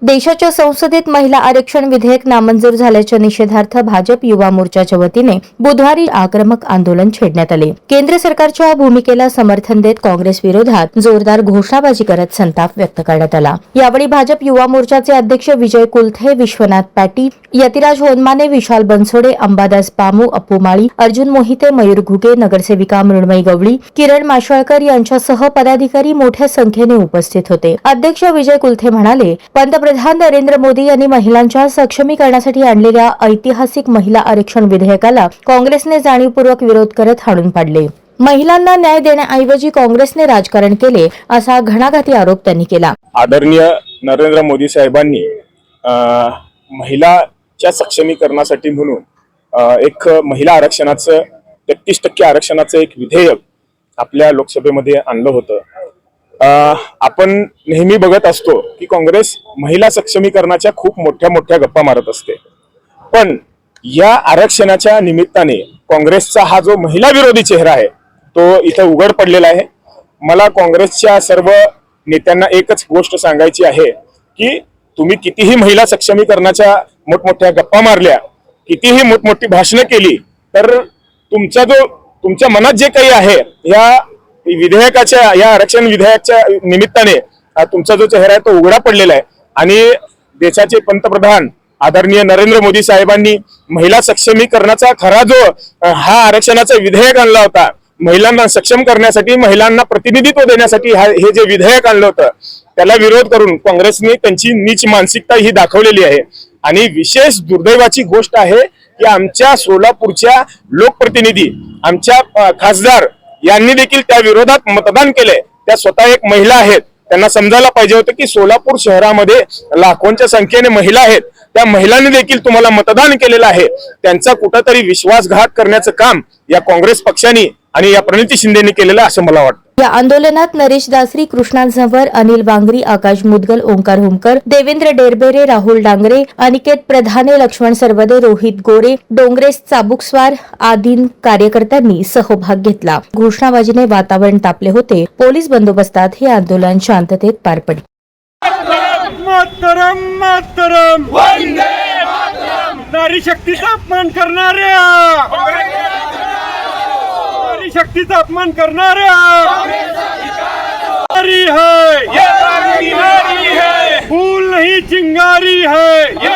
देशाच्या संसदेत महिला आरक्षण विधेयक नामंजूर झाल्याच्या निषेधार्थ भाजप युवा मोर्चाच्या वतीने बुधवारी आक्रमक आंदोलन छेडण्यात आले। केंद्र सरकारच्या भूमिकेला समर्थन देत काँग्रेस विरोधात जोरदार घोषणाबाजी करत संताप व्यक्त करण्यात आला। यावेळी भाजप युवा मोर्चाचे अध्यक्ष विजय कुलथे, विश्वनाथ पाटी, यतिराज होनमाने, विशाल बनसोडे, अंबादास पामू, अप्पू माळी, अर्जुन मोहिते, मयूर घुगे, नगरसेविका मृण्मयी गवळी, किरण माशळकर यांच्यासह पदाधिकारी मोठ्या संख्येने उपस्थित होते। अध्यक्ष विजय कुलथे म्हणाले, पंतप्रधान नरेंद्र मोदी यांनी महिलांच्या सक्षमीकरणासाठी आणलेल्या ऐतिहासिक महिला आरक्षण विधेयकाला काँग्रेसने जाणीवपूर्वक विरोध करत हाणून पाडले। महिलांना न्याय देण्याऐवजी काँग्रेसने राजकारण केले असा घणाघाती आरोप त्यांनी केला। आदरणीय नरेंद्र मोदी साहेबांनी महिलाच्या सक्षमीकरणासाठी म्हणून एक महिला आरक्षणाचं 33% आरक्षणाचं एक विधेयक आपल्या लोकसभेमध्ये आणलं होतं। आपण नेहमी बघत असतो की काँग्रेस महिला सक्षमीकरणाच्या खूप मोठ्या गप्पा मारत असते, पण या आरक्षणाच्या निमित्ताने काँग्रेसचा हा जो महिला विरोधी चेहरा आहे तो इथं उघड पडलेला आहे। मला काँग्रेसच्या सर्व नेत्यांना एकच गोष्ट सांगायची आहे की तुम्ही कितीही महिला सक्षमीकरणाच्या मोठमोठ्या गप्पा मारल्या, कितीही मोठमोठी भाषणं केली, तर तुमच्या मनात जे काही आहे या विधेयकाच्या, या आरक्षण विधेयकाच्या निमित्ताने तुमचा जो चेहरा आहे तो उघडा पडलेला आहे। आणि देशाचे पंतप्रधान आदरणीय नरेंद्र मोदी साहेबांनी महिला सक्षमीकरणाचा खरा जो हा आरक्षणाचा विधेयक आणला होता, महिलांना सक्षम करण्यासाठी, महिलांना प्रतिनिधित्व देण्यासाठी हे जे विधेयक आणलं होतं, त्याला विरोध करून काँग्रेसने त्यांची नीच मानसिकता ही दाखवलेली आहे। आणि विशेष दुर्दैवाची गोष्ट आहे की आमच्या सोलापूरच्या लोकप्रतिनिधी, आमच्या खासदार यांनी देखील त्या विरोधात मतदान केले। त्या स्वतः एक महिला आहेत, त्यांना समजायला पाहिजे होतं की सोलापूर शहरामध्ये लाखोंच्या संख्येने महिला आहेत, त्या महिलांनी देखील तुम्हाला मतदान केलेलं आहे। त्यांचा कुठेतरी विश्वासघात करण्याचं काम या काँग्रेस पक्षाने आणि या प्रणिती शिंदेनी केलेलं असं मला वाटतं। या आंदोलनात नरेश दासरी, कृष्णा झंवर, अनिल बांगरी, आकाश मुदगल, ओंकार हुमकर, देवेंद्र डेरबेरे, राहुल डांगरे, अनिकेत प्रधाने, लक्ष्मण सरवदे, रोहित गोरे, डोंगरेश चाबुकस्वार आदी कार्यकर्त्यांनी सहभाग घेतला। घोषणाबाजीने वातावरण तापले होते। पोलीस बंदोबस्तात हे आंदोलन शांततेत पार पडले। मातरम मातरम वंदे मातरम। नारी शक्तीचा अपमान करणाऱ्या, नारी शक्तीचा अपमान करणाऱ्या नारी है, ये नारी है, फूल नहीं चिंगारी है।